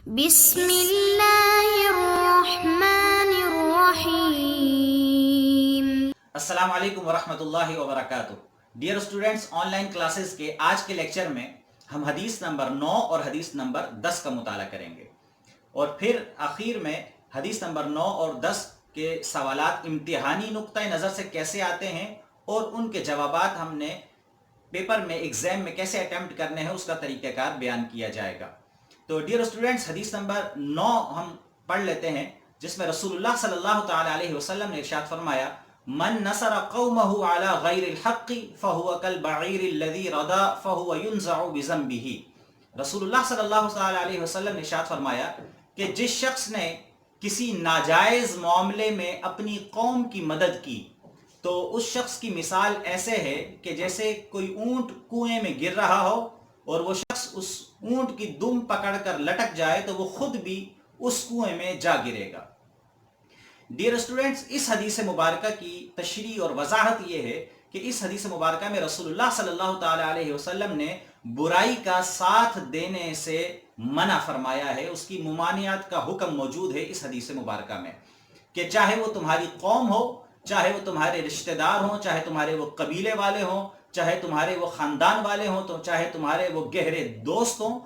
بسم اللہ الرحمن الرحیم۔ السلام علیکم ورحمۃ اللہ وبرکاتہ۔ Dear students, on line classes کے آج کے لیکچر میں ہم حدیث نمبر 9 اور حدیث نمبر 10 کا مطالعہ کریں گے، اور پھر آخر میں حدیث نمبر 9 اور 10 کے سوالات امتحانی نقطہ نظر سے کیسے آتے ہیں اور ان کے جوابات ہم نے پیپر میں ایگزام میں کیسے اٹیمپٹ کرنے ہیں اس کا طریقہ کار بیان کیا جائے گا۔ تو ڈیئر اسٹوڈینٹس، حدیث نمبر 9 ہم پڑھ لیتے ہیں، جس میں رسول اللہ صلی اللہ تعالی علیہ وسلم نے ارشاد فرمایا: من نصر قومه على غیر الحق فهو كالبعير الذي رضى فهو ينزع بذنبه۔ رسول اللہ صلی اللہ تعالی علیہ وسلم نے ارشاد فرمایا کہ جس شخص نے کسی ناجائز معاملے میں اپنی قوم کی مدد کی تو اس شخص کی مثال ایسے ہے کہ جیسے کوئی اونٹ کنویں میں گر رہا ہو اور وہ شخص اس اونٹ کی دم پکڑ کر لٹک جائے تو وہ خود بھی اس کنویں میں جا گرے گا۔ ڈیئر اسٹوڈنٹس، اس حدیث مبارکہ کی تشریح اور وضاحت یہ ہے کہ اس حدیث مبارکہ میں رسول اللہ صلی اللہ تعالی علیہ وسلم نے برائی کا ساتھ دینے سے منع فرمایا ہے، اس کی ممانعت کا حکم موجود ہے اس حدیث مبارکہ میں، کہ چاہے وہ تمہاری قوم ہو، چاہے وہ تمہارے رشتہ دار ہوں، چاہے تمہارے وہ قبیلے والے ہوں، چاہے تمہارے وہ خاندان والے ہوں، تو چاہے تمہارے وہ گہرے دوست ہوں،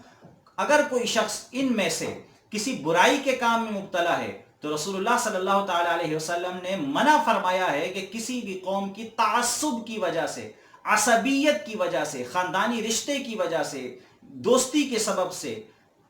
اگر کوئی شخص ان میں سے کسی برائی کے کام میں مبتلا ہے تو رسول اللہ صلی اللہ تعالی علیہ وسلم نے منع فرمایا ہے کہ کسی بھی قوم کی تعصب کی وجہ سے، عصبیت کی وجہ سے، خاندانی رشتے کی وجہ سے، دوستی کے سبب سے،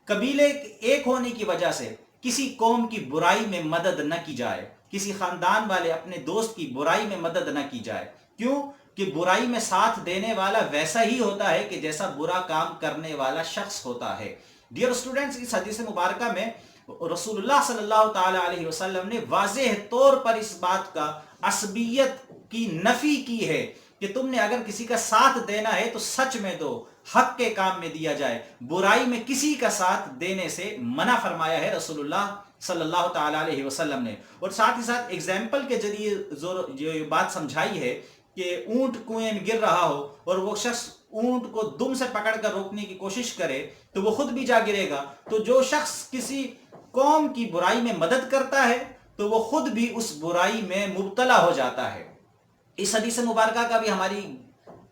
قبیلے ایک ہونے کی وجہ سے کسی قوم کی برائی میں مدد نہ کی جائے، کسی خاندان والے اپنے دوست کی برائی میں مدد نہ کی جائے۔ کیوں؟ کہ برائی میں ساتھ دینے والا ویسا ہی ہوتا ہے کہ جیسا برا کام کرنے والا شخص ہوتا ہے۔ ڈیئر اسٹوڈنٹس، اس حدیث مبارکہ میں رسول اللہ صلی اللہ تعالی علیہ وسلم نے واضح طور پر اس بات کا عصبیت کی نفی کی ہے کہ تم نے اگر کسی کا ساتھ دینا ہے تو سچ میں دو، حق کے کام میں دیا جائے، برائی میں کسی کا ساتھ دینے سے منع فرمایا ہے رسول اللہ صلی اللہ تعالی علیہ وسلم نے۔ اور ساتھ ہی ساتھ ایگزامپل کے ذریعے جو بات سمجھائی ہے کہ اونٹ کنویں میں گر رہا ہو اور وہ شخص اونٹ کو دم سے پکڑ کر روکنے کی کوشش کرے تو وہ خود بھی جا گرے گا، تو جو شخص کسی قوم کی برائی میں مدد کرتا ہے تو وہ خود بھی اس برائی میں مبتلا ہو جاتا ہے۔ اس حدیث مبارکہ کا بھی ہماری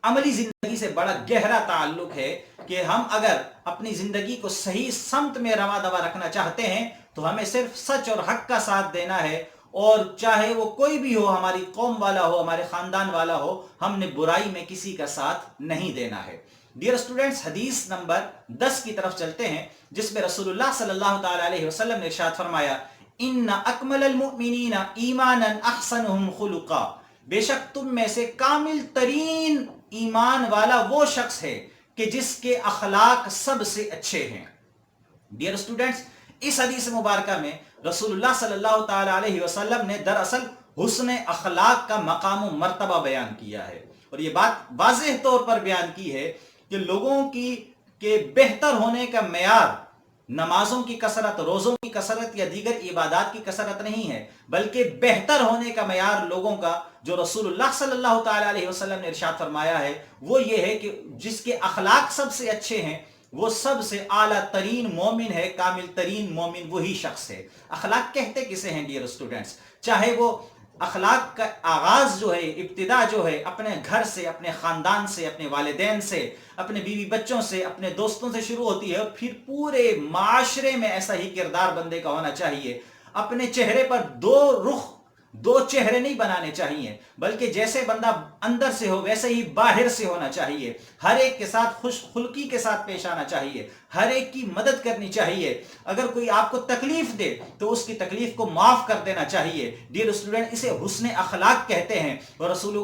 عملی زندگی سے بڑا گہرا تعلق ہے کہ ہم اگر اپنی زندگی کو صحیح سمت میں رواں دوا رکھنا چاہتے ہیں تو ہمیں صرف سچ اور حق کا ساتھ دینا ہے، اور چاہے وہ کوئی بھی ہو، ہماری قوم والا ہو، ہمارے خاندان والا ہو، ہم نے برائی میں کسی کا ساتھ نہیں دینا ہے۔ ڈیئر اسٹوڈنٹس، حدیث نمبر 10 کی طرف چلتے ہیں، جس میں رسول اللہ صلی اللہ تعالی علیہ وسلم نے ارشاد فرمایا: ان اکمل المؤمنین ایمانا احسنهم خلقا۔ بے شک تم میں سے کامل ترین ایمان والا وہ شخص ہے کہ جس کے اخلاق سب سے اچھے ہیں۔ ڈیئر اسٹوڈنٹس، اس حدیث مبارکہ میں رسول اللہ صلی اللہ تعالی علیہ وسلم نے دراصل حسن اخلاق کا مقام و مرتبہ بیان کیا ہے، اور یہ بات واضح طور پر بیان کی ہے کہ لوگوں کے بہتر ہونے کا معیار نمازوں کی کثرت، روزوں کی کثرت یا دیگر عبادات کی کثرت نہیں ہے، بلکہ بہتر ہونے کا معیار لوگوں کا جو رسول اللہ صلی اللہ تعالی علیہ وسلم نے ارشاد فرمایا ہے وہ یہ ہے کہ جس کے اخلاق سب سے اچھے ہیں وہ سب سے اعلیٰ ترین مومن ہے، کامل ترین مومن وہی شخص ہے۔ اخلاق کہتے کسے ہیں ڈیئر اسٹوڈنٹس؟ چاہے وہ اخلاق کا آغاز جو ہے، ابتدا جو ہے، اپنے گھر سے، اپنے خاندان سے، اپنے والدین سے، اپنے بیوی بچوں سے، اپنے دوستوں سے شروع ہوتی ہے، اور پھر پورے معاشرے میں ایسا ہی کردار بندے کا ہونا چاہیے۔ اپنے چہرے پر دو چہرے نہیں بنانے چاہیے، بلکہ جیسے بندہ اندر سے ہو ویسے ہی باہر سے ہونا چاہیے۔ ہر ایک کے ساتھ خوش خلقی کے ساتھ پیش آنا چاہیے، ہر ایک کی مدد کرنی چاہیے۔ اگر کوئی آپ کو تکلیف دے تو اس کی تکلیف کو معاف کر دینا چاہیے۔ ڈیئر اسٹوڈنٹ، اسے حسن اخلاق کہتے ہیں، اور رسول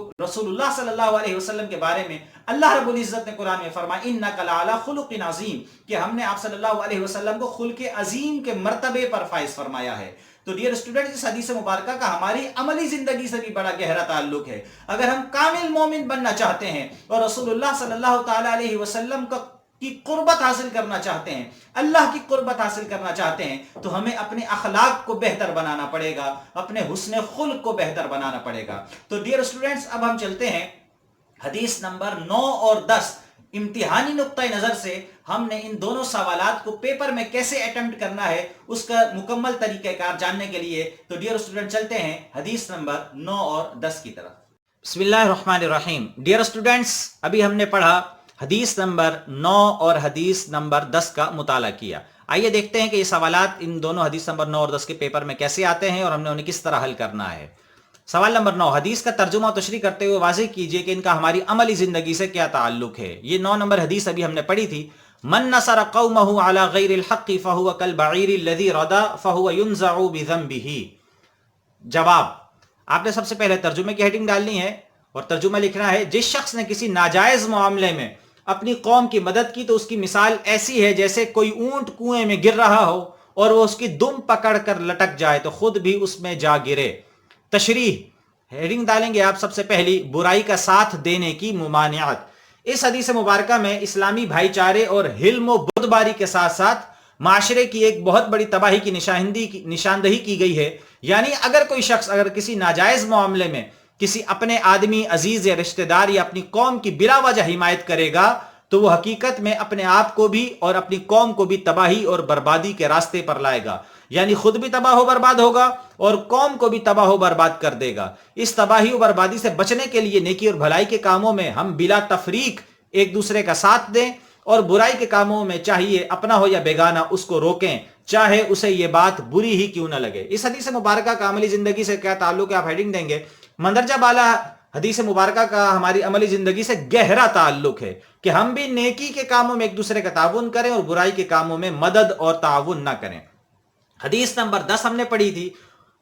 اللہ صلی اللہ علیہ وسلم کے بارے میں اللہ رب العزت نے قرآن میں فرمایا: انک لعلی خلق عظیم، کہ ہم نے آپ صلی اللہ علیہ وسلم کو خلق عظیم کے مرتبے پر فائز فرمایا ہے۔ تو ڈیئر اسٹوڈنٹ، اس حدیث مبارکہ کا ہماری عملی زندگی سے بھی بڑا گہرا تعلق ہے۔ اگر ہم کامل مومن بننا چاہتے ہیں اور رسول اللہ صلی اللہ تعالی علیہ وسلم کی قربت حاصل کرنا چاہتے ہیں، اللہ کی قربت حاصل کرنا چاہتے ہیں، تو ہمیں اپنے اخلاق کو بہتر بنانا پڑے گا، اپنے حسن خلق کو بہتر بنانا پڑے گا۔ تو ڈیئر اسٹوڈنٹس، اب ہم چلتے ہیں حدیث نمبر 9 اور 10 امتحانی نقطہ نظر سے ہم نے ان دونوں سوالات کو پیپر میں کیسے اٹمپٹ کرنا ہے اس کا مکمل طریقہ کار جاننے کے لیے تو ڈیئر اسٹوڈنٹ چلتے ہیں حدیث نمبر 9 اور 10 کی طرف۔ بسم اللہ الرحمن الرحیم۔ ڈیئر اسٹوڈنٹس، ابھی ہم نے پڑھا حدیث نمبر 9 اور حدیث نمبر 10 کا مطالعہ کیا۔ آئیے دیکھتے ہیں کہ یہ سوالات ان دونوں حدیث نمبر 9 اور 10 کے پیپر میں کیسے آتے ہیں اور ہم نے انہیں کس طرح حل کرنا ہے۔ سوال نمبر 9، حدیث کا ترجمہ و تشریح کرتے ہوئے واضح کیجئے کہ ان کا ہماری عملی زندگی سے کیا تعلق ہے۔ یہ 9 نمبر حدیث ابھی ہم نے پڑھی تھی۔ من نصر قومه على غیر الحق فهو كالبعير الذي ردا فهو ينزع بذنبه۔ جواب، آپ نے سب سے پہلے ترجمے کی ہیڈنگ ڈالنی ہے اور ترجمہ لکھنا ہے، جس شخص نے کسی ناجائز معاملے میں اپنی قوم کی مدد کی تو اس کی مثال ایسی ہے جیسے کوئی اونٹ کنویں میں گر رہا ہو اور وہ اس کی دم پکڑ کر لٹک جائے تو خود بھی اس میں جا گرے۔ تشریح ہیڈنگ ڈالیں گے آپ سب سے پہلی، برائی کا ساتھ دینے کی ممانعت۔ اس حدیث مبارکہ میں اسلامی بھائی چارے اور حلم و بردباری کے ساتھ ساتھ معاشرے کی ایک بہت بڑی تباہی کی نشاندہی کی گئی ہے۔ یعنی اگر کوئی شخص اگر کسی ناجائز معاملے میں کسی اپنے آدمی عزیز یا رشتہ دار یا اپنی قوم کی بلا وجہ حمایت کرے گا تو وہ حقیقت میں اپنے آپ کو بھی اور اپنی قوم کو بھی تباہی اور بربادی کے راستے پر لائے گا، یعنی خود بھی تباہ و برباد ہوگا اور قوم کو بھی تباہ و برباد کر دے گا۔ اس تباہی و بربادی سے بچنے کے لیے نیکی اور بھلائی کے کاموں میں ہم بلا تفریق ایک دوسرے کا ساتھ دیں اور برائی کے کاموں میں چاہیے اپنا ہو یا بیگانہ اس کو روکیں، چاہے اسے یہ بات بری ہی کیوں نہ لگے۔ اس حدیث مبارکہ کا عملی زندگی سے کیا تعلق ہے، آپ ہیڈنگ دیں گے۔ مندرجہ بالا حدیث مبارکہ کا ہماری عملی زندگی سے گہرا تعلق ہے کہ ہم بھی نیکی کے کاموں میں ایک دوسرے کا تعاون کریں اور برائی کے کاموں میں مدد اور تعاون نہ کریں۔ حدیث نمبر 10 ہم نے پڑھی تھی۔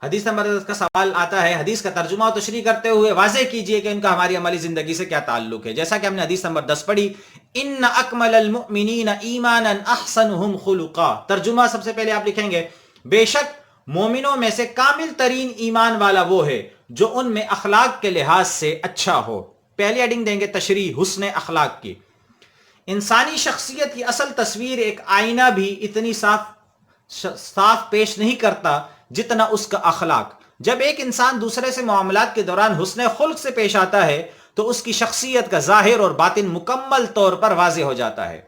حدیث نمبر 10 کا سوال آتا ہے، حدیث کا ترجمہ و تشریح کرتے ہوئے واضح کیجئے کہ ان کا ہماری عملی زندگی سے کیا تعلق ہے۔ جیسا کہ ہم نے حدیث نمبر 10 پڑھی، ان اکمل المؤمنین ایمانا احسنهم خلقا۔ ترجمہ سب سے پہلے آپ لکھیں گے، بے شک مومنوں میں سے کامل ترین ایمان والا وہ ہے جو ان میں اخلاق کے لحاظ سے اچھا ہو۔ پہلی ایڈنگ دیں گے تشریح حسن اخلاق کی۔ انسانی شخصیت کی اصل تصویر ایک آئینہ بھی اتنی صاف پیش نہیں کرتا جتنا اس کا اخلاق۔ جب ایک انسان دوسرے سے معاملات کے دوران حسن خلق سے پیش آتا ہے تو اس کی شخصیت کا ظاہر اور باطن مکمل طور پر واضح ہو جاتا ہے۔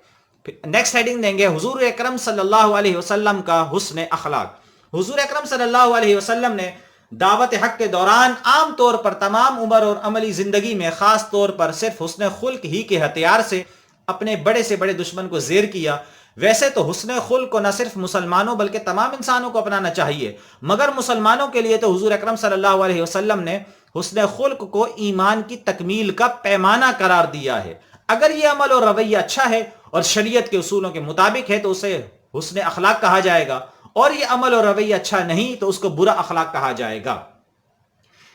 نیکسٹ ہیڈنگ دیں گے، حضور اکرم صلی اللہ علیہ وسلم کا حسن اخلاق۔ حضور اکرم صلی اللہ علیہ وسلم نے دعوت حق کے دوران عام طور پر تمام عمر اور عملی زندگی میں خاص طور پر صرف حسن خلق ہی کے ہتھیار سے اپنے بڑے سے بڑے دشمن کو زیر کیا۔ ویسے تو حسن خلق کو نہ صرف مسلمانوں بلکہ تمام انسانوں کو اپنانا چاہیے، مگر مسلمانوں کے لیے تو حضور اکرم صلی اللہ علیہ وسلم نے حسن خلق کو ایمان کی تکمیل کا پیمانہ قرار دیا ہے۔ اگر یہ عمل اور رویہ اچھا ہے اور شریعت کے اصولوں کے مطابق ہے تو اسے حسن اخلاق کہا جائے گا، اور یہ عمل اور رویہ اچھا نہیں تو اس کو برا اخلاق کہا جائے گا۔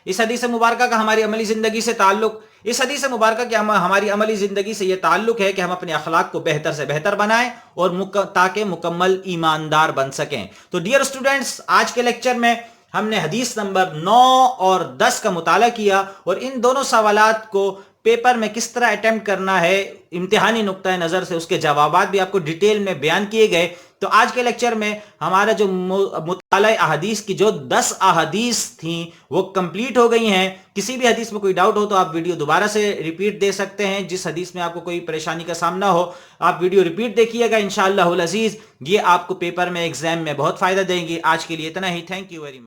اس حدیث مبارکہ کا ہماری عملی زندگی سے تعلق، اس حدیث مبارکہ کے ہماری عملی زندگی سے یہ تعلق ہے کہ ہم اپنے اخلاق کو بہتر سے بہتر بنائیں اور تاکہ مکمل ایماندار بن سکیں۔ تو ڈیئر اسٹوڈنٹس، آج کے لیکچر میں ہم نے حدیث نمبر 9 اور 10 کا مطالعہ کیا اور ان دونوں سوالات کو پیپر میں کس طرح اٹمپٹ کرنا ہے امتحانی نقطہ نظر سے اس کے جوابات بھی آپ کو ڈیٹیل میں بیان کیے گئے۔ تو آج کے لیکچر میں ہمارا جو مطالعہ احادیث کی جو 10 احادیث تھیں وہ کمپلیٹ ہو گئی ہیں۔ کسی بھی حدیث میں کوئی ڈاؤٹ ہو تو آپ ویڈیو دوبارہ سے ریپیٹ دے سکتے ہیں۔ جس حدیث میں آپ کو کوئی پریشانی کا سامنا ہو آپ ویڈیو ریپیٹ دیکھیے گا انشاءاللہ العزیز، یہ آپ کو پیپر میں ایگزام میں بہت فائدہ دیں گی۔ آج کے لیے اتنا ہی، تھینک یو ویری مچ۔